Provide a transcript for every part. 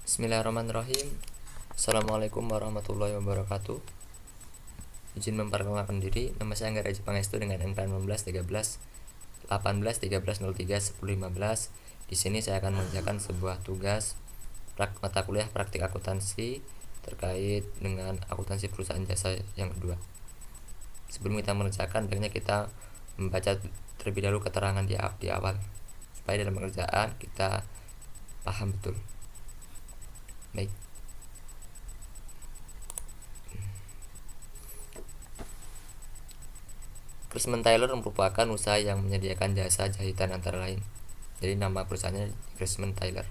Bismillahirrahmanirrahim. Assalamualaikum warahmatullahi wabarakatuh. Izin memperkenalkan diri, nama saya Anggara Haji Pangestu dengan NK 16 13 18 13 03 10 15. Di sini saya akan mengerjakan sebuah tugas mata kuliah praktik akuntansi terkait dengan akuntansi perusahaan jasa yang kedua. Sebelum kita mengerjakan, baiknya kita membaca terlebih dahulu keterangan di awal supaya dalam pengerjaan kita paham betul. Baik. Chrisman Taylor merupakan usaha yang menyediakan jasa jahitan antara lain. Jadi nama perusahaannya Chrisman Taylor.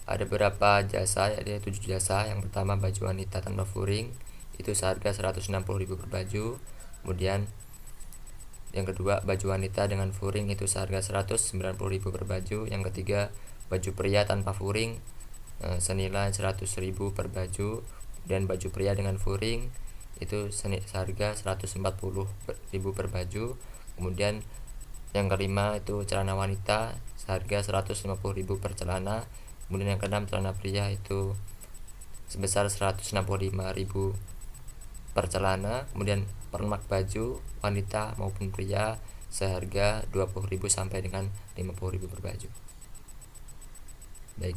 Ada beberapa jasa, yaitu 7 jasa. Yang pertama baju wanita tanpa furing, itu seharga 160.000 per baju. Kemudian yang kedua baju wanita dengan furing, itu seharga 190.000 per baju. Yang ketiga baju pria tanpa furing senilai 100.000 per baju. Dan baju pria dengan furing itu seharga 140.000 per baju. Kemudian yang kelima itu celana wanita seharga 150.000 per celana. Kemudian yang keenam celana pria itu sebesar 165.000 per celana. Kemudian permak baju wanita maupun pria seharga 20.000 sampai dengan 50.000 per baju. Baik.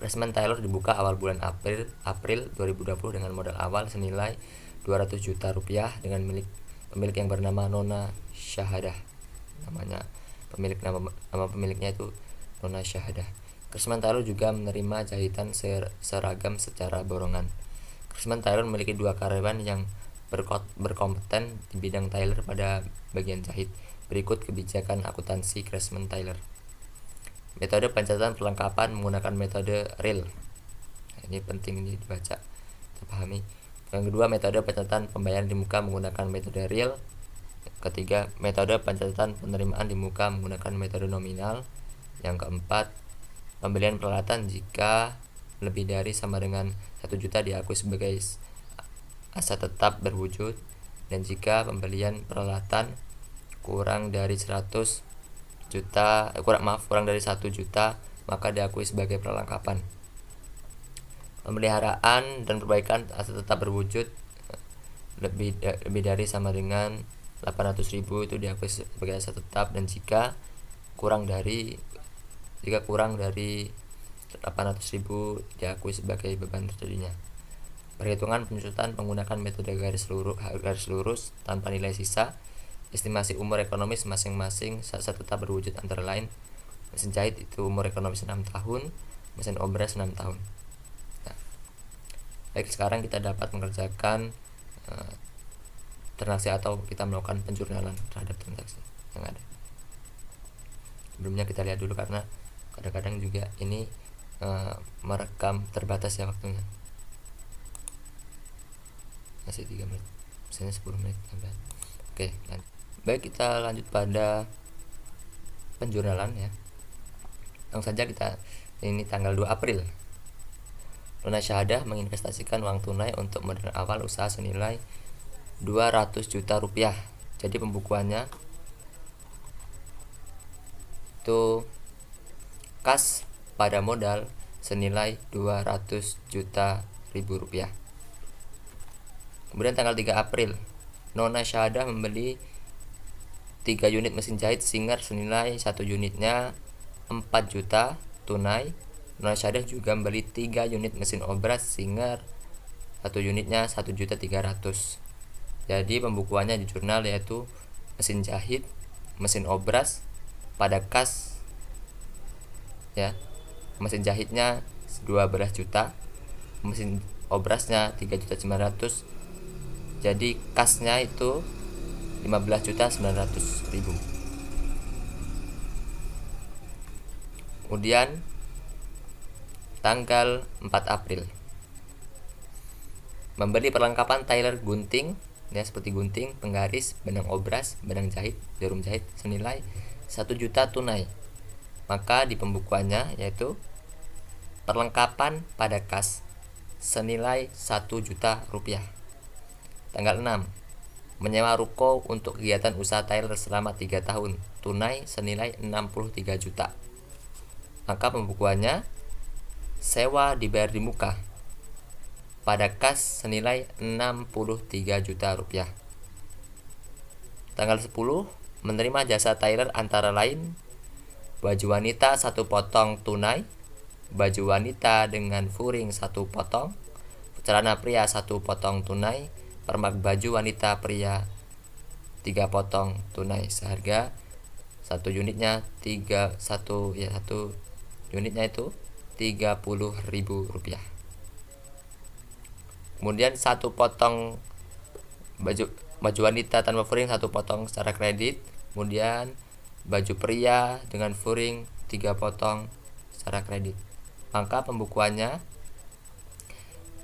Chrisman Taylor dibuka awal bulan April 2020 dengan modal awal senilai 200 juta rupiah dengan pemilik yang bernama Nona Syahadah. Nama pemiliknya itu Nona Syahadah. Chrisman Taylor juga menerima jahitan seragam secara borongan. Chrisman Taylor memiliki 2 karyawan yang berkompeten di bidang tailor pada bagian jahit. Berikut kebijakan akuntansi Chrisman Taylor. Metode pencatatan perlengkapan menggunakan metode real. Ini penting, ini dibaca, terpahami. Yang kedua, metode pencatatan pembayaran di muka menggunakan metode real. Ketiga, metode pencatatan penerimaan di muka menggunakan metode nominal. Yang keempat, pembelian peralatan jika lebih dari sama dengan 1 juta diakui sebagai aset tetap berwujud, dan jika pembelian peralatan kurang dari 100 juta kurang dari 1 juta maka diakui sebagai perlengkapan. Pemeliharaan dan perbaikan aset tetap berwujud lebih dari sama dengan 800.000 itu diakui sebagai aset tetap, dan jika kurang dari 800.000 diakui sebagai beban terjadinya. Perhitungan penyusutan menggunakan metode garis lurus tanpa nilai sisa. Estimasi umur ekonomis masing-masing aset tetap berwujud antara lain mesin jahit itu umur ekonomis 6 tahun, mesin obras 6 tahun. Nah, baik, sekarang kita dapat mengerjakan transaksi atau kita melakukan penjurnalan terhadap transaksi yang ada. Sebelumnya kita lihat dulu karena kadang-kadang juga ini merekam terbatas ya waktunya. Masih 3 menit, misalnya 10 menit sampai. Oke, lanjut. Baik, kita lanjut pada penjurnalan ya. Langsung saja kita, ini tanggal 2 April. Nona Syahadah menginvestasikan uang tunai untuk modal awal usaha senilai 200 juta rupiah. Jadi pembukuannya itu kas pada modal senilai 200 juta ribu rupiah. Kemudian tanggal 3 April, Nona Syahadah membeli 3 unit mesin jahit Singer senilai 1 unitnya 4 juta tunai. Nona Syahadah juga membeli 3 unit mesin obras Singer 1 unitnya 1.300.000. Jadi pembukuannya di jurnal yaitu mesin jahit, mesin obras pada kas ya. Mesin jahitnya 12 juta, mesin obrasnya 3.900.000. Jadi kasnya itu 15.900.000. Kemudian tanggal 4 April membeli perlengkapan tailor gunting ya, seperti gunting, penggaris, benang obras, benang jahit, jarum jahit senilai 1 juta tunai. Maka di pembukuannya yaitu perlengkapan pada kas senilai 1 juta rupiah. Tanggal 6 menyewa ruko untuk kegiatan usaha tailor selama 3 tahun tunai senilai 63 juta. Maka pembukuannya sewa dibayar di muka pada kas senilai 63 juta rupiah. Tanggal 10 menerima jasa tailor antara lain baju wanita 1 potong tunai, baju wanita dengan furing 1 potong, celana pria 1 potong tunai, permak baju wanita pria 3 potong tunai seharga 1 unitnya 1 unitnya itu Rp30.000. Kemudian 1 potong baju wanita tanpa furing 1 potong secara kredit. Kemudian baju pria dengan furing 3 potong secara kredit. Maka pembukuannya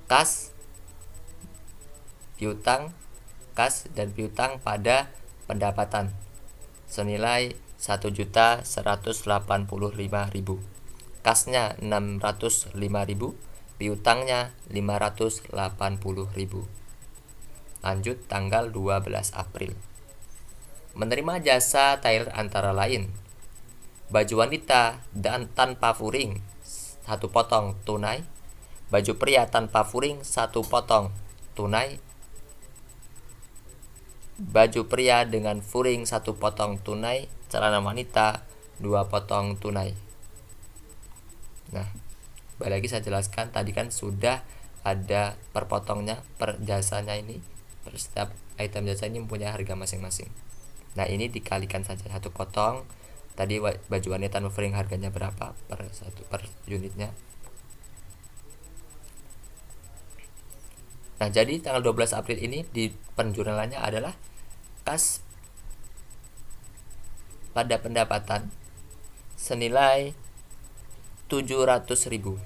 kas, piutang, kas dan piutang pada pendapatan senilai 1.185.000. Kasnya 605.000, piutangnya 580.000. Lanjut tanggal 12 April. Menerima jasa tailor antara lain baju wanita dan tanpa furing 1 potong tunai, baju pria tanpa furing 1 potong tunai, baju pria dengan furing 1 potong tunai, celana wanita 2 potong tunai. Nah, balik lagi saya jelaskan, tadi kan sudah ada per potongnya, per jasanya ini, per setiap item jasa ini mempunyai harga masing-masing. Nah, ini dikalikan saja 1 potong. Tadi baju wanita tanpa furing harganya berapa per unitnya. Nah, jadi tanggal 12 April ini di penjurnalannya adalah kas pada pendapatan senilai 700.000.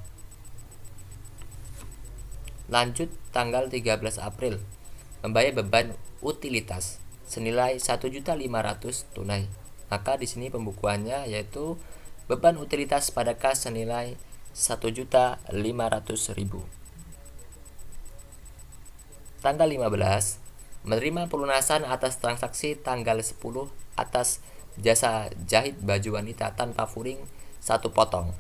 Lanjut tanggal 13 April. Membayar beban utilitas senilai 1.500.000 tunai. Maka di sini pembukuannya yaitu beban utilitas pada kas senilai 1.500.000. Tanggal 15 menerima pelunasan atas transaksi tanggal 10 atas jasa jahit baju wanita tanpa furing 1 potong.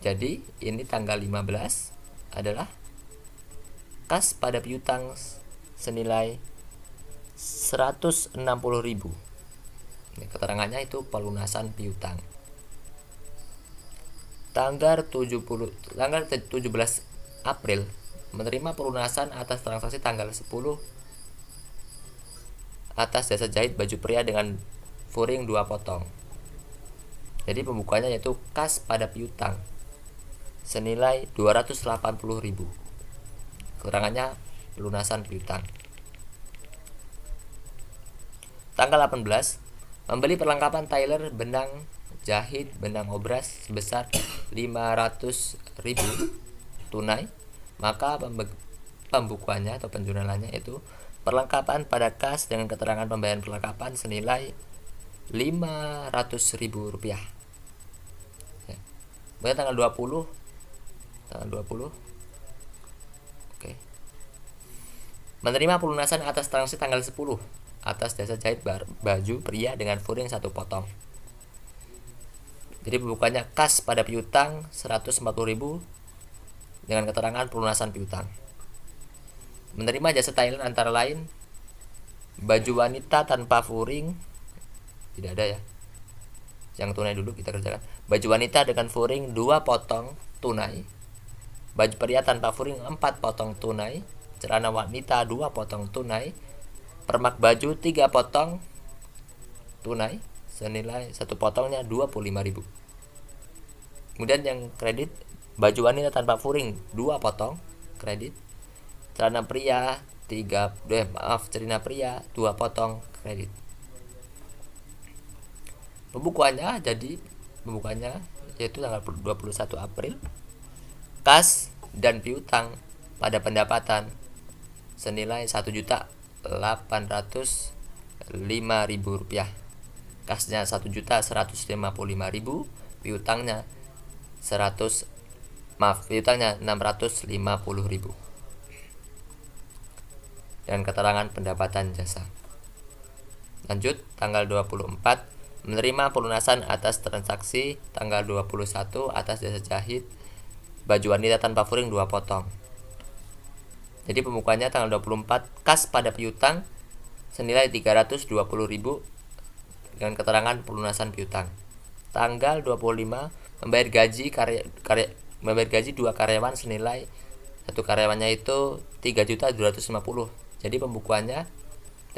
Jadi ini tanggal 15 adalah kas pada piutang senilai 160.000. Ini keterangannya itu pelunasan piutang. Tanggal 17 April menerima pelunasan atas transaksi tanggal 10 atas jasa jahit baju pria dengan furing 2 potong. Jadi pembukuannya yaitu kas pada piutang senilai 280.000. Keterangannya pelunasan piutang. Tanggal 18 membeli perlengkapan tailor benang jahit, benang obras sebesar 500.000 tunai. Maka pembukuannya atau penjurnalannya itu perlengkapan pada kas dengan keterangan pembayaran perlengkapan senilai Rp500.000. Ya. Kemudian tanggal 20. Oke. Menerima pelunasan atas transaksi tanggal 10 atas jasa jahit baju pria dengan furing 1 potong. Jadi pembukuannya kas pada piutang 140.000 dengan keterangan pelunasan piutang. Menerima jasa tailor antara lain baju wanita tanpa furing, tidak ada ya, yang tunai dulu kita kerjakan. Baju wanita dengan furing 2 potong tunai, baju pria tanpa furing 4 potong tunai, celana wanita 2 potong tunai, permak baju 3 potong tunai senilai 1 potongnya 25.000. Kemudian yang kredit baju wanita tanpa furing 2 potong kredit, celana pria 2 potong kredit. Pembukuannya yaitu tanggal 21 April. Kas dan piutang pada pendapatan senilai Rp1.805.000. Kasnya Rp1.155.000, piutangnya Rp650.000. Dan keterangan pendapatan jasa. Lanjut tanggal 24 menerima pelunasan atas transaksi tanggal 21 atas jasa jahit baju wanita tanpa furing 2 potong. Jadi pembukuannya tanggal 24, kas pada piutang senilai 320.000 dengan keterangan pelunasan piutang. Tanggal 25 membayar gaji 2 karyawan senilai satu karyawannya itu 3.250.000. Jadi pembukuannya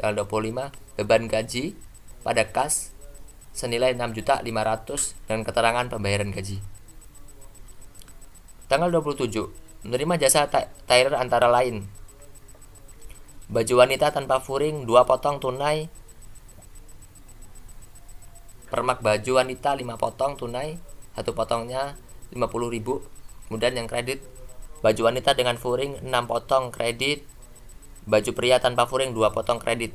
tanggal 25 beban gaji pada kas senilai 6.500.000 dengan keterangan pembayaran gaji. Tanggal 27 menerima jasa tailor antara lain baju wanita tanpa furing 2 potong tunai, permak baju wanita 5 potong tunai, 1 potongnya 50.000. Kemudian yang kredit baju wanita dengan furing 6 potong kredit, baju pria tanpa furing 2 potong kredit.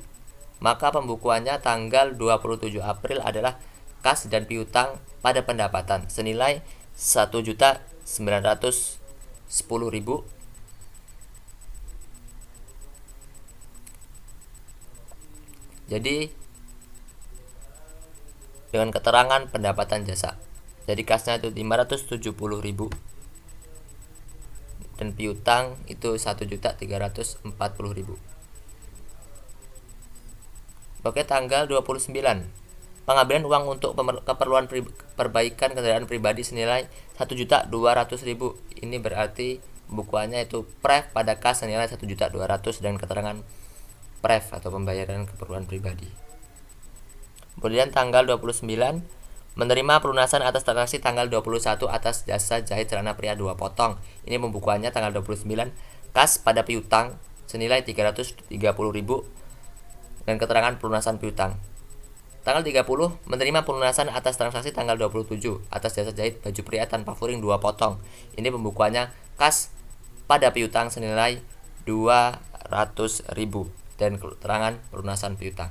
Maka pembukuannya tanggal 27 April adalah kas dan piutang pada pendapatan senilai 1.910.000. Jadi dengan keterangan pendapatan jasa. Jadi kasnya itu 570.000 dan piutang itu 1.340.000. Oke, tanggal 29. Pengambilan uang untuk keperluan perbaikan kendaraan pribadi senilai 1.200.000. Ini berarti pembukuannya itu pref pada kas senilai 1.200.000 dan keterangan pref atau pembayaran keperluan pribadi. Kemudian tanggal 29 menerima pelunasan atas transaksi tanggal 21 atas jasa jahit celana pria 2 potong. Ini pembukuannya tanggal 29, kas pada piutang senilai 330.000 dan keterangan pelunasan piutang. Tanggal 30 menerima pelunasan atas transaksi tanggal 27 atas jasa jahit baju pria tanpa furing 2 potong. Ini pembukuannya kas pada piutang senilai 200.000 dan keterangan pelunasan piutang.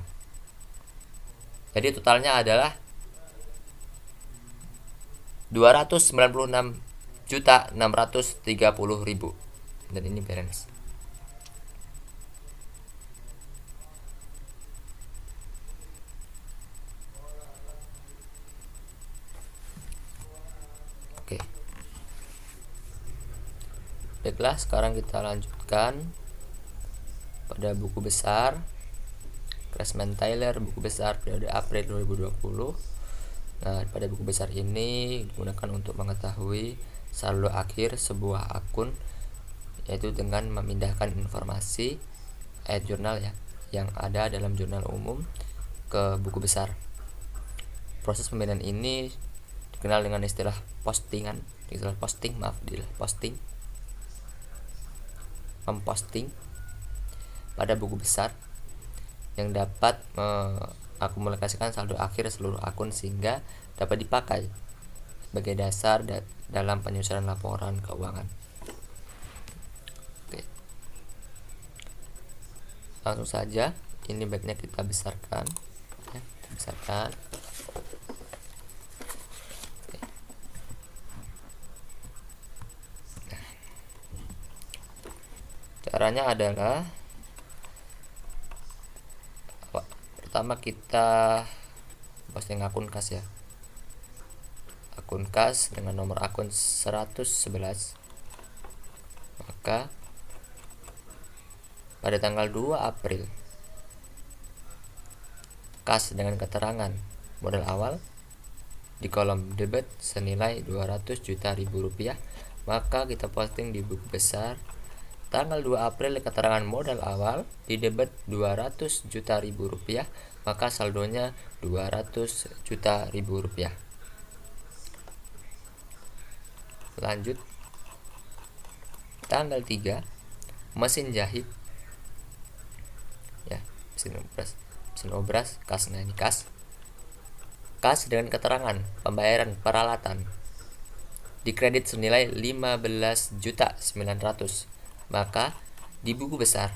Jadi totalnya adalah 296.630.000 dan ini balance. Oke. Baiklah, sekarang kita lanjutkan pada buku besar Craftsman Tailor, buku besar periode April 2020. Nah, pada buku besar ini digunakan untuk mengetahui saldo akhir sebuah akun, yaitu dengan memindahkan informasi jurnal ya yang ada dalam jurnal umum ke buku besar. Proses pemindahan ini dikenal dengan istilah posting, memposting pada buku besar yang dapat mengakumulasikan saldo akhir seluruh akun sehingga dapat dipakai sebagai dasar dalam penyusunan laporan keuangan. Oke. Langsung saja, ini baiknya kita besarkan ya, besarkan. Oke. Nah, caranya adalah pertama kita posting akun kas ya, akun kas dengan nomor akun 111. Maka pada tanggal 2 April kas dengan keterangan modal awal di kolom debit senilai 200 juta rupiah, maka kita posting di buku besar tanggal 2 April keterangan modal awal di debit 200 juta rupiah, maka saldonya 200 juta rupiah. Lanjut, tanggal 3 mesin jahit ya, mesin obras kas. Nah, ini kas dengan keterangan pembayaran peralatan di kredit senilai 15.900.000. Maka di buku besar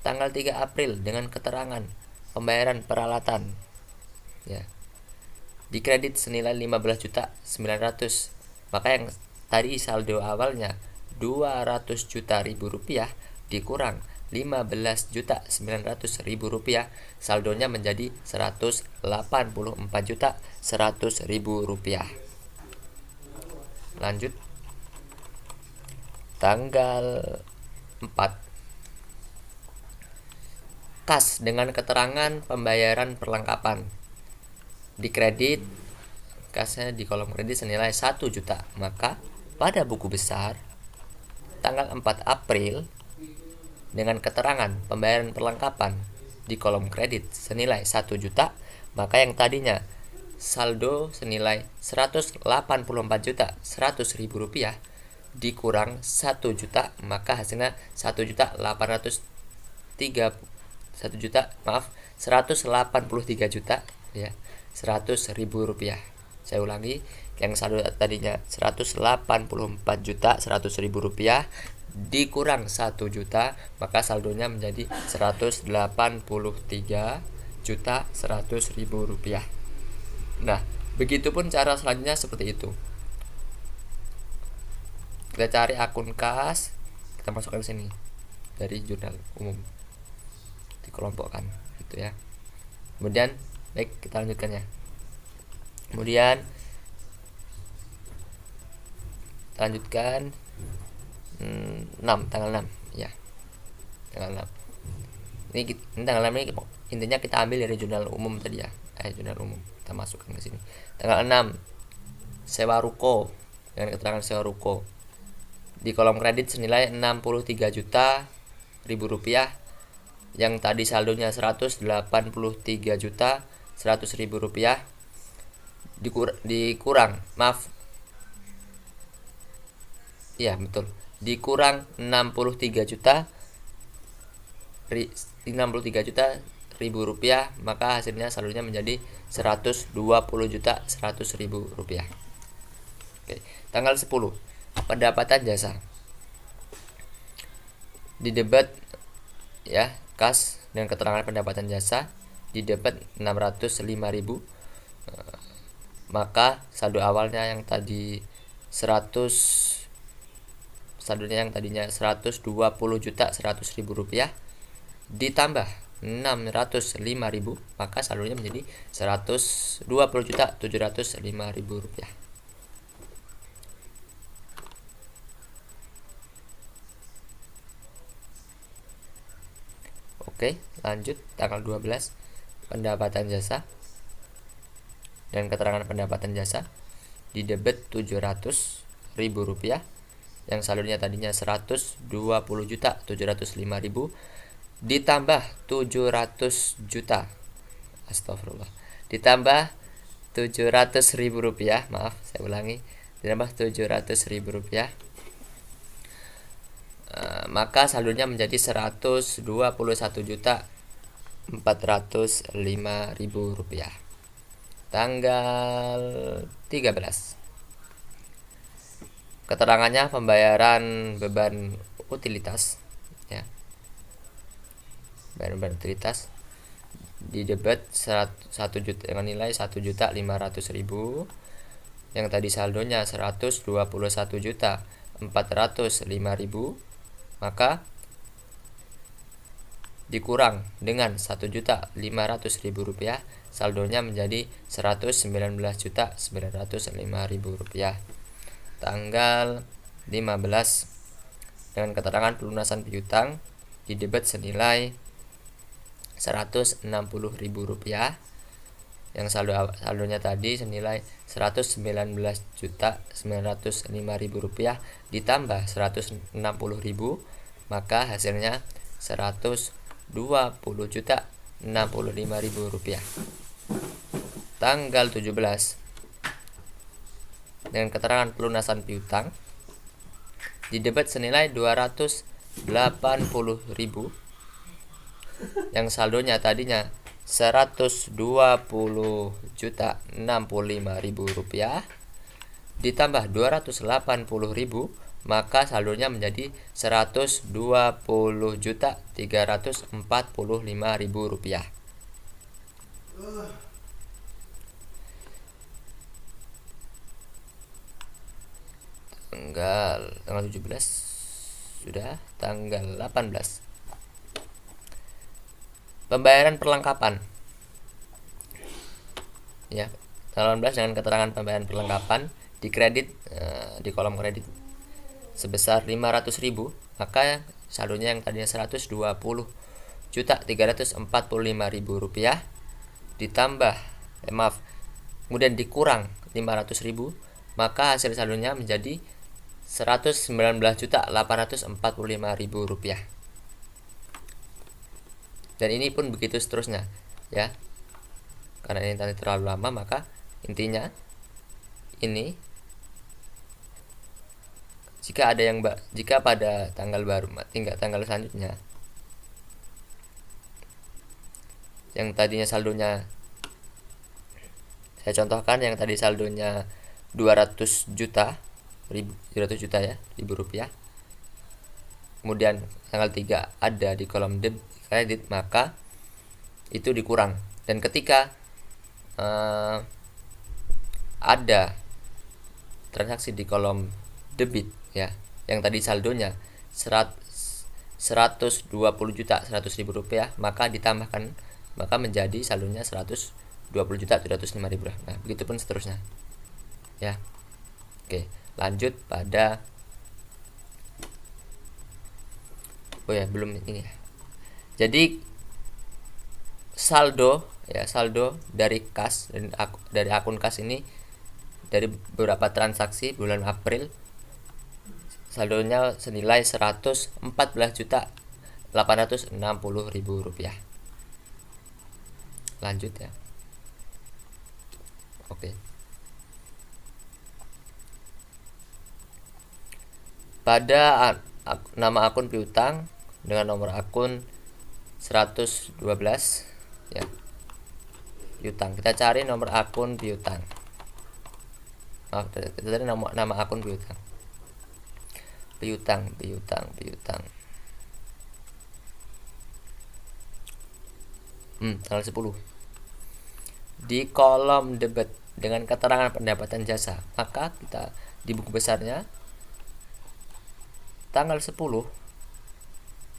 tanggal 3 April dengan keterangan pembayaran peralatan ya di kredit senilai 15.900.000, maka yang tadi saldo awalnya 200 juta rupiah dikurang Rp15.900.000, saldonya menjadi Rp184.100.000. Lanjut. Tanggal 4. Kas dengan keterangan pembayaran perlengkapan. Di kredit, kasnya di kolom kredit senilai 1 juta. Maka pada buku besar tanggal 4 April dengan keterangan pembayaran perlengkapan di kolom kredit senilai 1 juta, maka yang tadinya saldo senilai Rp184.100.000 dikurang 1 juta, maka hasilnya 183 juta ya, Rp100.000. Saya ulangi, yang saldo tadinya Rp184.100.000 dikurang 1 juta, maka saldonya menjadi Rp183.100.000. Nah, begitupun cara selanjutnya seperti itu. Kita cari akun kas, kita masukkan ke sini dari jurnal umum, dikelompokkan gitu ya. Kemudian baik, kita lanjutkan ya. Kemudian lanjutkan 6, tanggal 6 ya. Tanggal 6. Ini tanggal 6 ini intinya kita ambil dari jurnal umum tadi ya. Jurnal umum kita masukkan ke sini. Tanggal 6 sewa ruko dengan keterangan sewa ruko. Di kolom kredit senilai Rp63.000, yang tadi saldonya Rp183.100.000 dikurang, maaf ya betul, dikurang 63 juta Rp63.000, maka hasilnya saldonya menjadi Rp120.100.000. Oke, tanggal 10 pendapatan jasa. Di debit ya, kas dengan keterangan pendapatan jasa di debit 605.000, maka saldo awalnya yang tadi saldonya yang tadinya Rp120.100.000 ditambah 605.000, maka saldonya menjadi Rp120.705.000. Oke, lanjut tanggal 12 pendapatan jasa dan keterangan pendapatan jasa di debit Rp700.000, yang saldonya tadinya Rp120.705.000 ditambah 700 juta, astagfirullah, ditambah Rp700.000, maaf saya ulangi, ditambah Rp700.000, maka saldonya menjadi Rp121.405.000. Tanggal 13 keterangannya pembayaran beban utilitas ya, beban utilitas di debit 1 juta dengan nilai Rp1.500.000, yang tadi saldonya Rp121.405.000, maka dikurang dengan Rp1.500.000, saldonya menjadi Rp119.905.000. Tanggal 15 dengan keterangan pelunasan piutang di debit senilai Rp160.000, yang saldonya tadi senilai Rp119.905.000 ditambah Rp160.000, maka hasilnya Rp120.065.000. Tanggal 17 dengan keterangan pelunasan piutang di debit senilai Rp280.000, yang saldonya tadinya Rp120.065.000 ditambah Rp280.000, maka saldonya menjadi Rp120.345.000. Tanggal 17 sudah. Tanggal 18 Pembayaran perlengkapan. Ya, tanggal 18 dengan keterangan pembayaran perlengkapan di kredit di kolom kredit sebesar 500.000, maka saldonya yang tadinya 120.345.000 rupiah ditambah kemudian dikurang 500.000, maka hasil saldonya menjadi 119.845.000 rupiah. Dan ini pun begitu seterusnya ya. Karena ini tadi terlalu lama, maka intinya ini jika pada tanggal baru tinggal tanggal selanjutnya yang tadinya saldonya, saya contohkan yang tadi saldonya 200 juta ya, ribu rupiah, kemudian tanggal 3 ada di kolom kredit, maka itu dikurang. Dan ketika ada transaksi di kolom debit ya, yang tadi saldonya 120.100.000 rupiah, maka ditambahkan, maka menjadi saldonya 120.705.000. Nah, begitupun seterusnya ya. Oke, lanjut pada belum ini ya. Jadi saldo dari kas, dari akun kas ini, dari beberapa transaksi bulan April, saldonya senilai 114.860.000 rupiah. Lanjut ya. Oke. Pada nama akun piutang dengan nomor akun 112 ya, piutang, kita cari nomor akun piutang. Kita cari nama akun piutang. Piutang. Tanggal 10. Di kolom debit dengan keterangan pendapatan jasa, maka kita di buku besarnya tanggal 10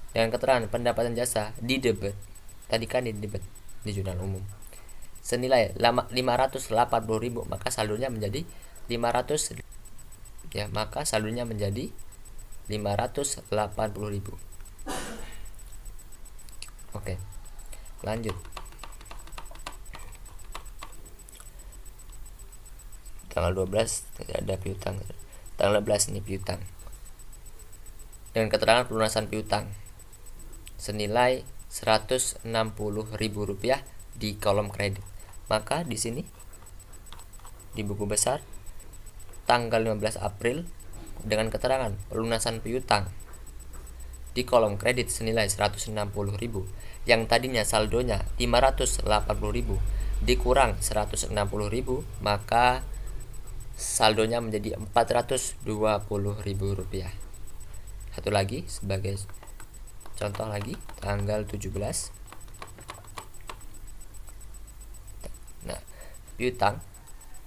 dengan keterangan pendapatan jasa di debit. Tadi kan di debit di jurnal umum senilai 580.000, maka saldonya menjadi 500 ya, maka saldonya menjadi 580.000. Oke, lanjut. Tanggal 12 tidak ada piutang. Tanggal 12 ini piutang dengan keterangan pelunasan piutang senilai 160.000 rupiah di kolom kredit. Maka di sini di buku besar tanggal 15 April dengan keterangan pelunasan piutang di kolom kredit senilai 160.000, yang tadinya saldonya 580.000 dikurang 160.000, maka saldonya menjadi 420.000 rupiah. Satu lagi sebagai contoh lagi, tanggal 17. Nah, piutang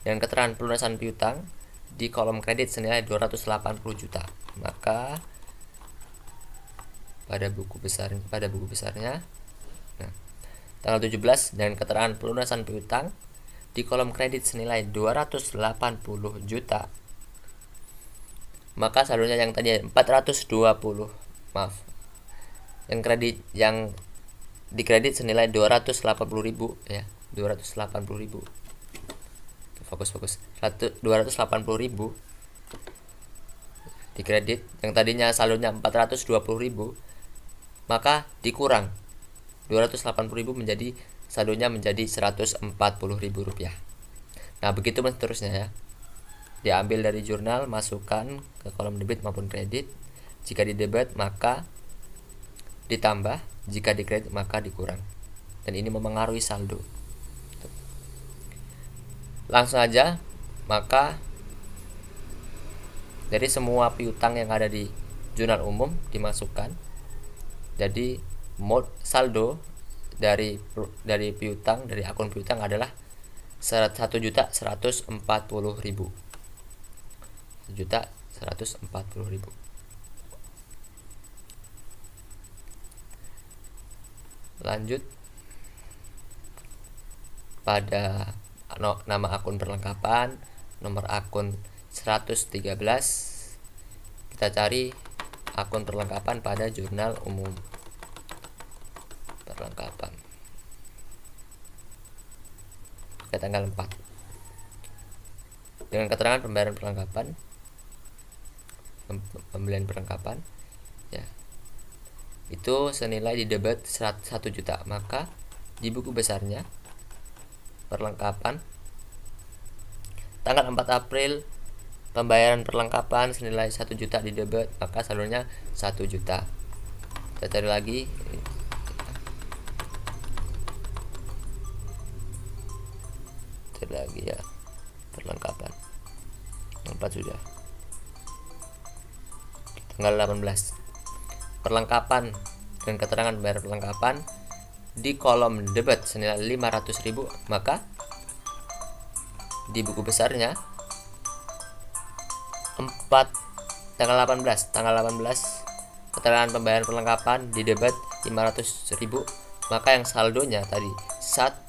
dengan keterangan pelunasan piutang di kolom kredit senilai 280 juta. Maka pada buku besarnya nah, tanggal 17 dengan keterangan pelunasan piutang di kolom kredit senilai 280 juta, maka saldonya yang tadi 420, yang di kredit senilai 280.000 ya, 280.000. Fokus 280.000 di kredit, yang tadinya saldonya 420.000, maka dikurang 280.000 menjadi saldonya menjadi 140.000 rupiah. Nah, begitu seterusnya ya. Diambil dari jurnal, masukkan ke kolom debit maupun kredit. Jika di debit maka ditambah, jika di kredit maka dikurang. Dan ini memengaruhi saldo. Langsung aja, maka dari semua piutang yang ada di jurnal umum dimasukkan. Jadi saldo dari piutang, dari akun piutang adalah 1.140.000. 1.140.000. Lanjut pada nama akun perlengkapan, nomor akun 113. Kita cari akun perlengkapan pada jurnal umum perlengkapan ke tanggal 4 dengan keterangan pembayaran perlengkapan, pembelian perlengkapan ya, itu senilai di debit 1 juta, maka di buku besarnya perlengkapan tanggal 4 April pembayaran perlengkapan senilai 1 juta di debit, maka saldonya 1 juta. Kita cari lagi ya, perlengkapan 4 sudah. Tanggal 18 perlengkapan dan keterangan bayar perlengkapan di kolom debit senilai 500.000, maka di buku besarnya tanggal 18 keterangan pembayaran perlengkapan di debit 500.000, maka yang saldonya tadi 1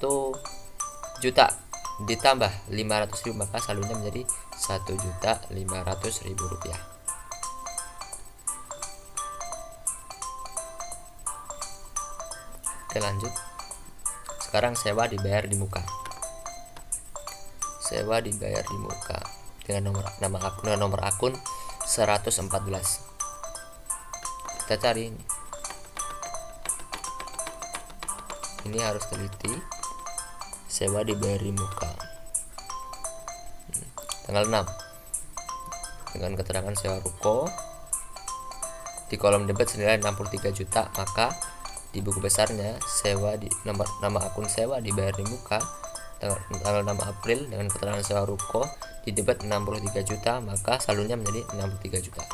juta ditambah 500.000, maka saldonya menjadi 1.500.000 rupiah. Oke, lanjut. Sekarang sewa dibayar di muka. Sewa dibayar di muka dengan nomor akun 114. Kita cari ini harus teliti. Sewa dibayar di muka tanggal 6 dengan keterangan sewa ruko di kolom debit senilai 63 juta, maka di buku besarnya sewa di nama akun sewa dibayar di muka tanggal 6 April dengan keterangan sewa ruko di debit 63 juta, maka saldonya menjadi 63 juta.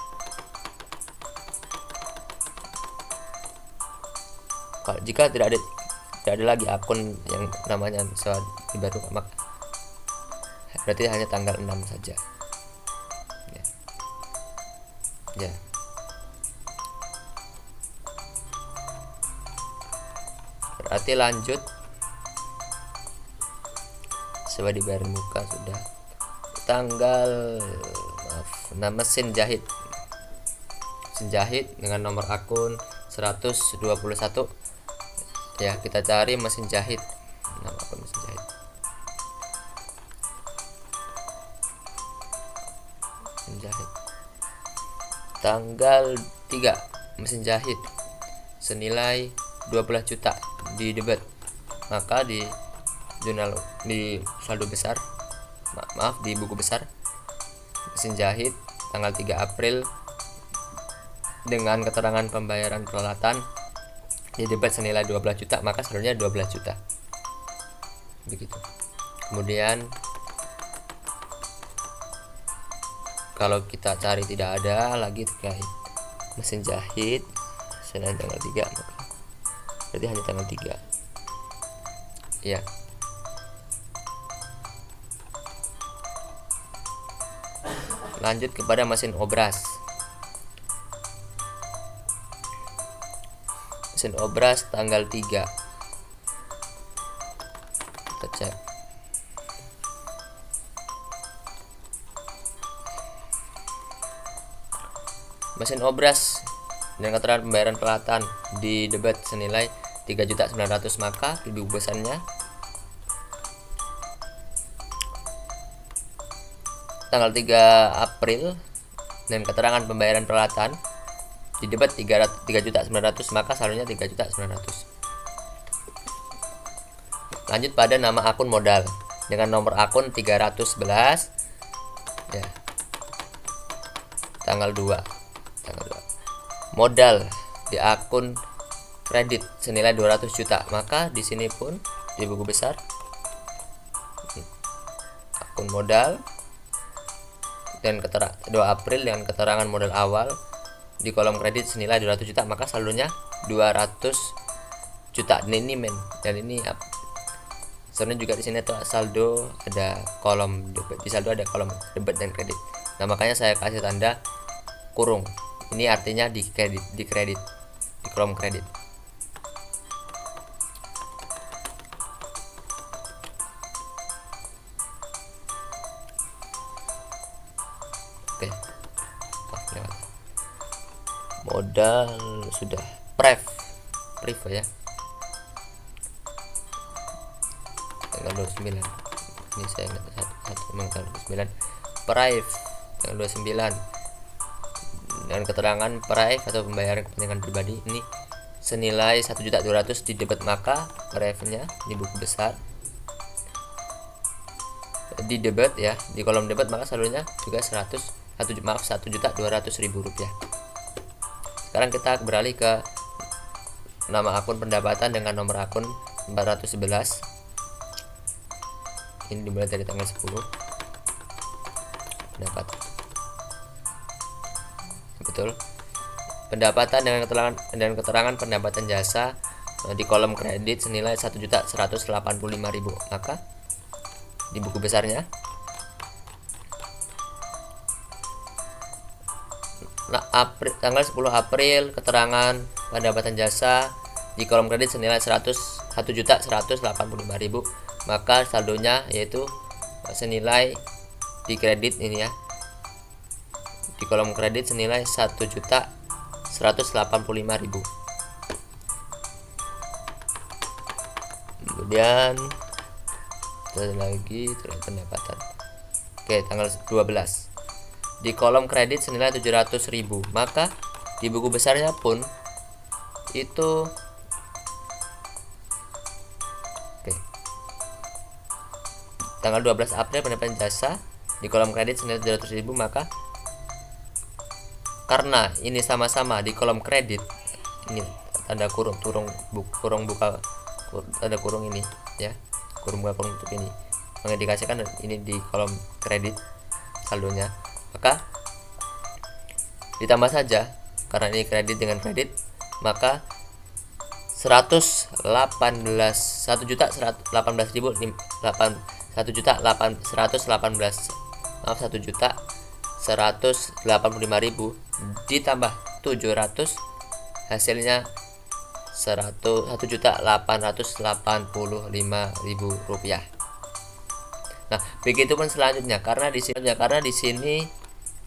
Jika tidak ada lagi akun yang namanya sewa dibayar di muka, maka berarti hanya tanggal 6 saja ya. Berarti lanjut, sewa dibayar muka sudah. Tanggal mesin jahit dengan nomor akun 121 ya. Kita cari mesin jahit, nama akun mesin jahit. Tanggal 3 mesin jahit senilai 12 juta di debit, maka di saldo besar, maaf di buku besar mesin jahit tanggal 3 April dengan keterangan pembayaran peralatan di debit senilai 12 juta, maka saldonya 12 juta. Begitu. Kemudian kalau kita cari tidak ada lagi terkait mesin jahit selain tanggal 3, maka berarti hanya tanggal 3 ya. Lanjut kepada mesin obras. Mesin obras tanggal 3. Kita cek. Mesin obras dan keterangan pembayaran peralatan di debit senilai 3.900.000, maka di buku besarnya tanggal 3 April dan keterangan pembayaran peralatan di debit 3.900.000, maka saldonya 3.900.000. Lanjut pada nama akun modal dengan nomor akun 311 ya. Tanggal 2 modal di akun kredit senilai 200 juta, maka di sini pun di buku besar akun modal dan 2 April dengan keterangan modal awal di kolom kredit senilai 200 juta, maka saldonya 200 juta. Ini men, dan ini sebenarnya juga di sini tuh saldo ada kolom debit, di saldo ada kolom debit dan kredit. Nah, makanya saya kasih tanda kurung. Ini artinya di kolom kredit. Oke, modal sudah priv ya, tanggal 29. Ini saya ingat tanggal 29 priv tanggal 29, dan keterangan priv atau pembayaran kepentingan pribadi ini senilai 1.200.000 di debit, maka privnya di buku besar di debit ya, di kolom debit, maka saldonya juga 1.200.000 rupiah. Sekarang kita beralih ke nama akun pendapatan dengan nomor akun 411. Ini dimulai dari tanggal 10 pendapatan. Betul. Pendapatan dengan keterangan pendapatan jasa di kolom kredit senilai 1.185.000, maka di buku besarnya tanggal 10 April keterangan pendapatan jasa di kolom kredit senilai 1.185.000, maka saldonya yaitu senilai di kredit ini ya, di kolom kredit senilai 1.185.000. Kemudian lagi pendapatan. Oke, tanggal 12 di kolom kredit senilai 700.000, maka di buku besarnya pun itu tanggal 12 April pendapatan jasa di kolom kredit senilai 700.000, maka karena ini sama-sama di kolom kredit, ini tanda kurung buka tanda kurung ini ya, kurung buka kurung tutup ini mengindikasikan ini di kolom kredit saldonya, maka ditambah saja karena ini kredit dengan kredit, maka 1.118.000 ditambah 700 hasilnya 1.885.000 rupiah. Nah, begitupun selanjutnya karena di sini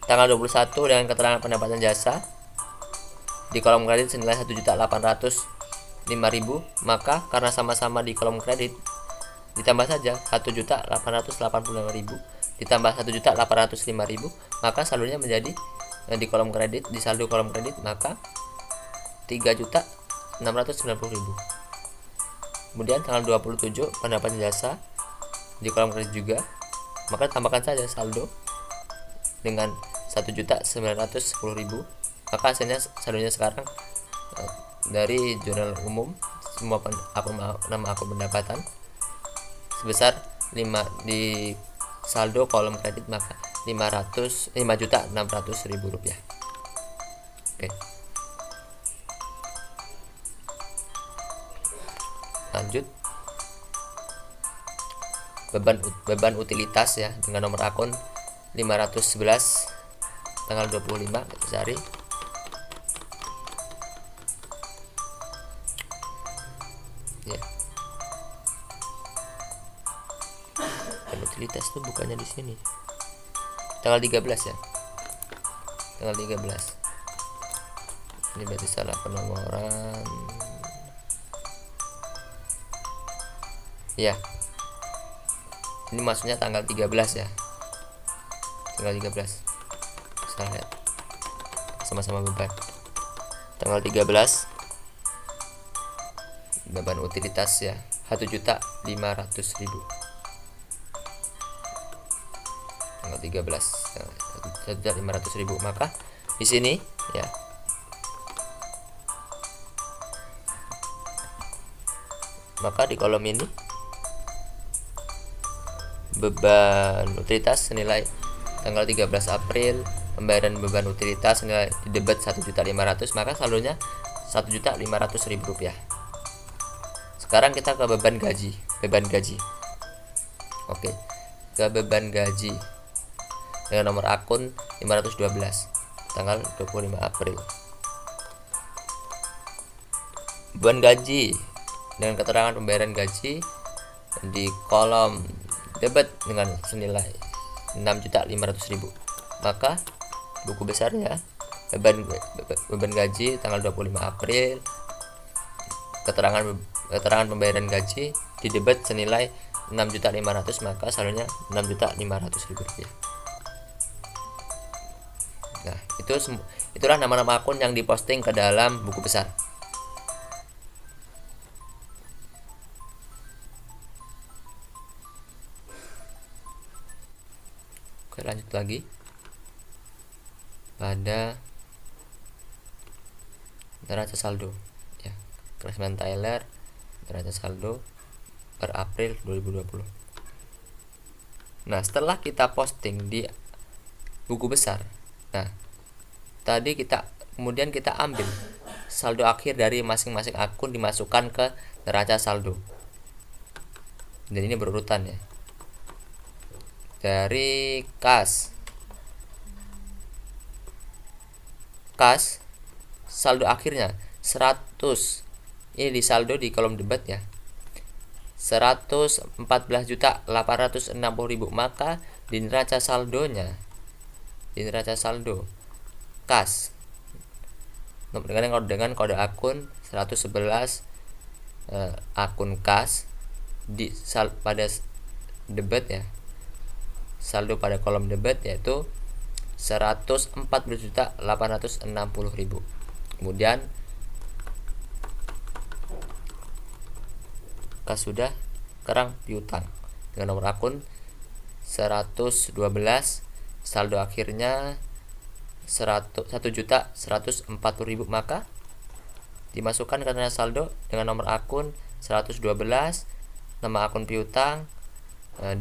tanggal 21 dengan keterangan pendapatan jasa di kolom kredit senilai 1.805.000, maka karena sama-sama di kolom kredit ditambah saja 1.885.000 ditambah 1.805.000, maka saldonya menjadi di kolom kredit, di saldo kolom kredit, maka 3.690.000. Kemudian tanggal 27 pendapatan jasa di kolom kredit juga, maka tambahkan saja saldo dengan 1.910.000, maka hasilnya saldonya sekarang dari jurnal umum semua nama akun pendapatan sebesar 5 di saldo kolom kredit, maka 5.600.000 rupiah. Oke, lanjut beban utilitas ya dengan nomor akun 511 tanggal 25 kita cari ya. Beban utilitas tuh bukannya di sini tanggal 13 ya, tanggal 13 ini berarti salah penomoran ya, ini maksudnya tanggal 13 ya, tanggal 13 saya lihat sama-sama beban tanggal 13 beban utilitas ya 1.500.000 tanggal 13 1.500.000, maka di sini ya maka di kolom ini beban utilitas senilai tanggal 13 April pembayaran beban utilitas senilai di debit 1.500.000, maka saldonya 1.500.000 rupiah. Sekarang kita ke beban gaji. Oke, ke beban gaji dengan nomor akun 512 tanggal 25 April. Beban gaji dengan keterangan pembayaran gaji di kolom debit dengan senilai 6.500.000, maka buku besar ya, beban gaji tanggal 25 April, keterangan pembayaran gaji di debit senilai 6.500.000, maka saldonya 6.500.000 rupiah. Nah, itulah nama-nama akun yang diposting ke dalam buku besar. Oke, lanjut lagi pada neraca saldo ya, Cresman Tyler neraca saldo per April 2020. Nah, setelah kita posting di buku besar, nah tadi kemudian kita ambil saldo akhir dari masing-masing akun, dimasukkan ke neraca saldo, dan ini berurutan ya, dari kas saldo akhirnya 100, ini di saldo di kolom debat ya, 114.860.000, maka di neraca saldo kas dengan kode akun 111, akun kas pada debat ya, saldo pada kolom debat yaitu 114.860.000. Kemudian kas sudah, sekarang piutang dengan nomor akun 112, saldo akhirnya 1.140.000, maka dimasukkan ke neraca saldo dengan nomor akun 112, nama akun piutang,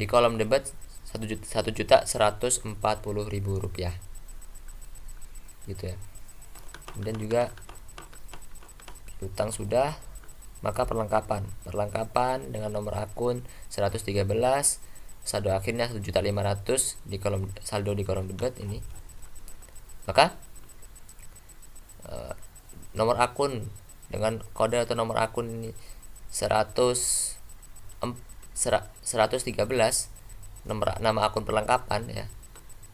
di kolom debat 1.140.000 rupiah gitu ya. Kemudian juga piutang sudah, maka perlengkapan dengan nomor akun 113, saldo akhirnya 1.500.000 di kolom saldo di kolom debat ini, maka nomor akun dengan kode atau nomor akun ini 113, nama akun perlengkapan ya,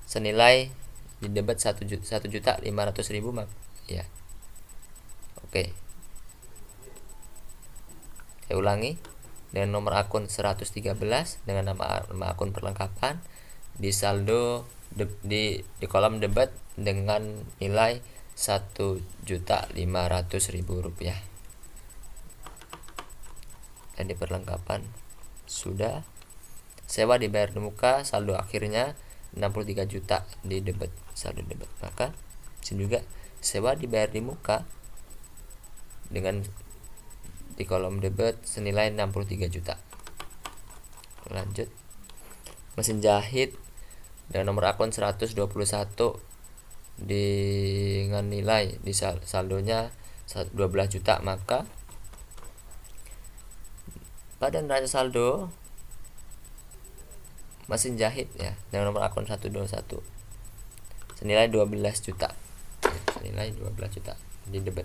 senilai di debat 1.500.000 ya. Oke, saya ulangi, dengan nomor akun 113 dengan nama akun perlengkapan di saldo di kolom debat dengan nilai 1.500.000 rupiah. Dan di perlengkapan sudah, sewa dibayar di muka, saldo akhirnya 63 juta di debat, saldo debat, maka sini juga sewa dibayar di muka dengan di kolom debat senilai 63 juta. Lanjut, mesin jahit dengan nomor akun 121 dengan nilai di saldonya 12 juta, maka pada neraca saldo mesin jahit ya dengan nomor akun 121 senilai 12 juta, senilai 12 juta di debit.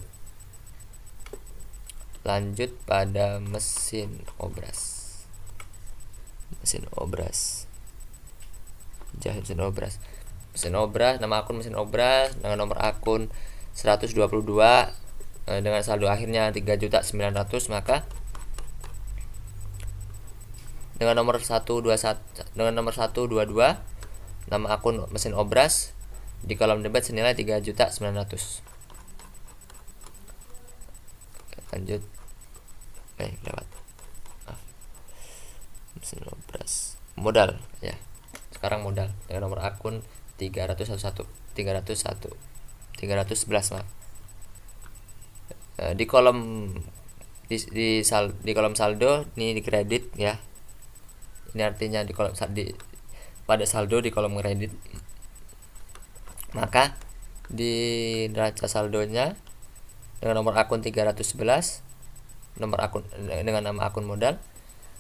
Lanjut pada mesin obras jahit mesin obras, nama akun mesin obras dengan nomor akun 122 dengan saldo akhirnya 3.900.000, maka dengan nomor 122 nama akun mesin obras di kolom debat senilai 3.900.000. Lanjut, lewat mesin obras modal ya. Sekarang modal dengan nomor akun 311 maaf. Di kolom di kolom saldo ini di kredit ya. Ini artinya di kolom pada saldo di kolom kredit, maka di neraca saldonya dengan nomor akun 311, nomor akun dengan nama akun modal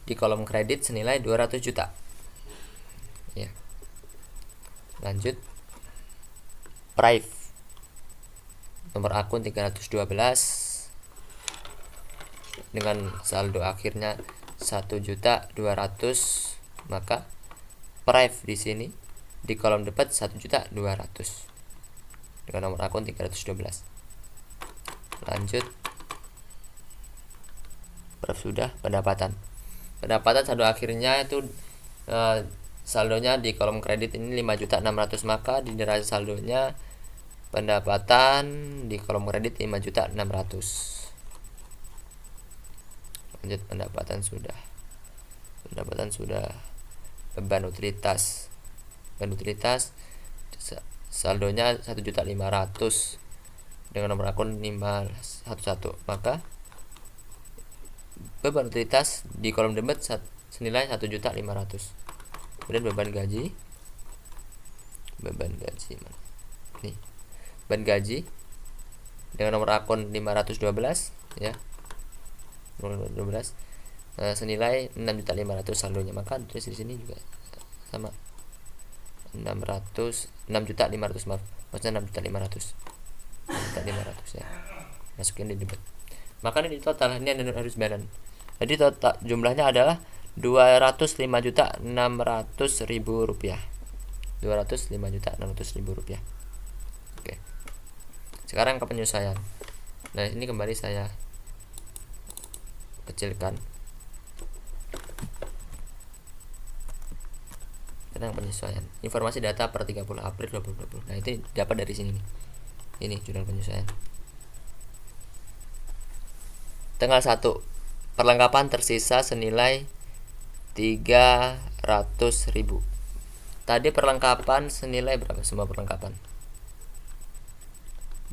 di kolom kredit senilai 200 juta ya. Lanjut, prive nomor akun 312 dengan saldo akhirnya 1.200.000, maka prive di sini di kolom debat 1.200.000. dengan nomor akun 312. Lanjut. Sudah. Pendapatan saldo akhirnya itu saldonya di kolom kredit ini 5.600.000, maka di neraca saldonya pendapatan di kolom kredit 5.600.000. Lanjut. Pendapatan sudah. Beban utilitas saldonya 1.500.000 dengan nomor akun 511, maka beban utilitas di kolom debit senilai 1.500.000. Kemudian beban gaji nih, beban gaji dengan nomor akun 512 ya, nomor 12 senilai 6.500.000 saldonya, maka tulis di sini juga sama 6.500.000, maaf, maksudnya 6.500.000 ya, masukin di debit. Maka ini di total ini harus bayaran. Jadi total jumlahnya adalah 205.600.000 rupiah. 205.600.000 rupiah. Oke. Sekarang ke penyesuaian. Nah, ini kembali saya kecilkan. Tentang penyesuaian. Informasi data per 30 April 2020. Nah, itu dapat dari sini nih. Ini jurnal penyesuaian. Tanggal 1. Perlengkapan tersisa senilai 300.000. Tadi perlengkapan senilai berapa semua perlengkapan?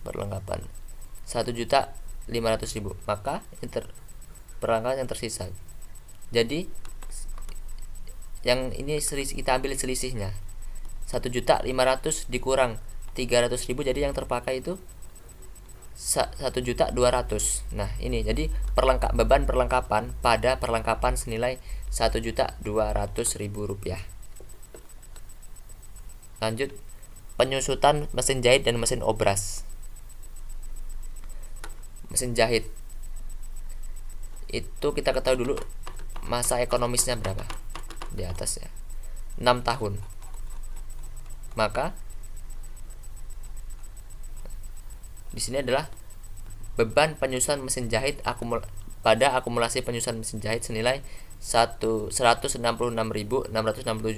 1.500.000. Maka perlengkapan yang tersisa. Jadi yang ini kita ambil selisihnya. 1.500.000 dikurang 300.000, jadi yang terpakai itu 1.200.000. Nah, ini jadi beban perlengkapan pada perlengkapan senilai 1.200.000 rupiah. Lanjut, penyusutan mesin jahit dan mesin obras. Mesin jahit itu kita ketahui dulu masa ekonomisnya berapa, di atas ya, 6 tahun. Maka di sini adalah beban penyusunan mesin jahit pada akumulasi penyusunan mesin jahit senilai 166.667.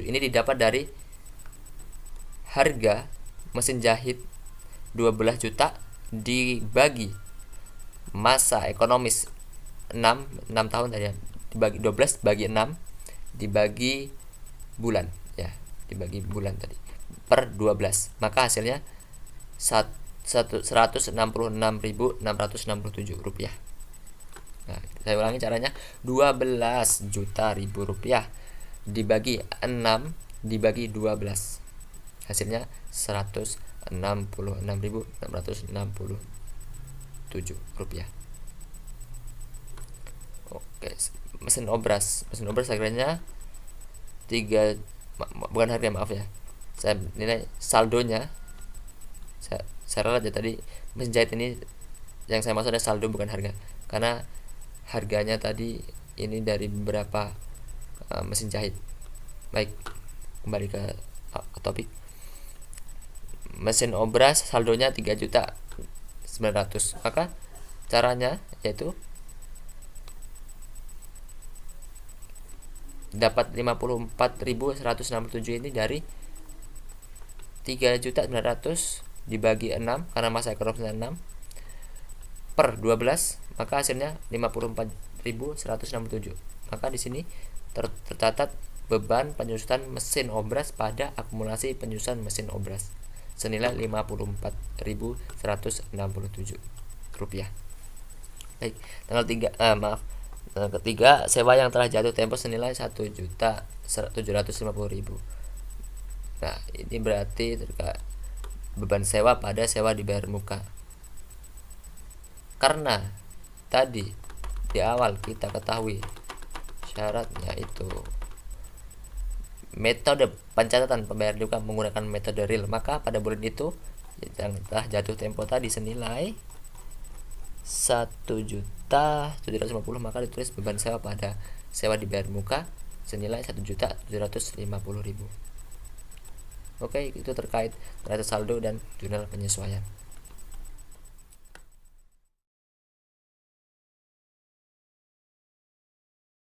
Ini didapat dari harga mesin jahit 12 juta dibagi masa ekonomis 6 tahun tadi ya, dibagi 12 bagi 6 dibagi bulan ya, dibagi bulan tadi per 12, maka hasilnya 166.667 rupiah. Nah, saya ulangi caranya, 12 juta ribu rupiah dibagi 6 dibagi 12, hasilnya 166.667 rupiah. Oke, mesin obras harganya 3, bukan harga, maaf ya, saya nilai saldonya, saya ralat ya tadi mesin jahit ini yang saya maksud ada saldo bukan harga, karena harganya tadi ini dari beberapa mesin jahit. Baik, kembali ke topik. Mesin obras saldonya 3.900.000, maka caranya yaitu dapat 54.167 ini dari 3.900.000 dibagi 6 karena masa ekonomisnya 6 per 12, maka hasilnya 54.167. Maka di sini tercatat beban penyusutan mesin obras pada akumulasi penyusutan mesin obras senilai 54.167 rupiah. Baik, tanggal ketiga, sewa yang telah jatuh tempo senilai 1.750.000. Nah, ini berarti beban sewa pada sewa dibayar muka. Karena tadi di awal kita ketahui syaratnya itu metode pencatatan pembayaran di muka menggunakan metode real, maka pada bulan itu yang telah jatuh tempo tadi senilai 1.750.000, maka ditulis beban sewa pada sewa dibayar muka senilai 1.750.000. Oke, itu terkait neraca saldo dan jurnal penyesuaian.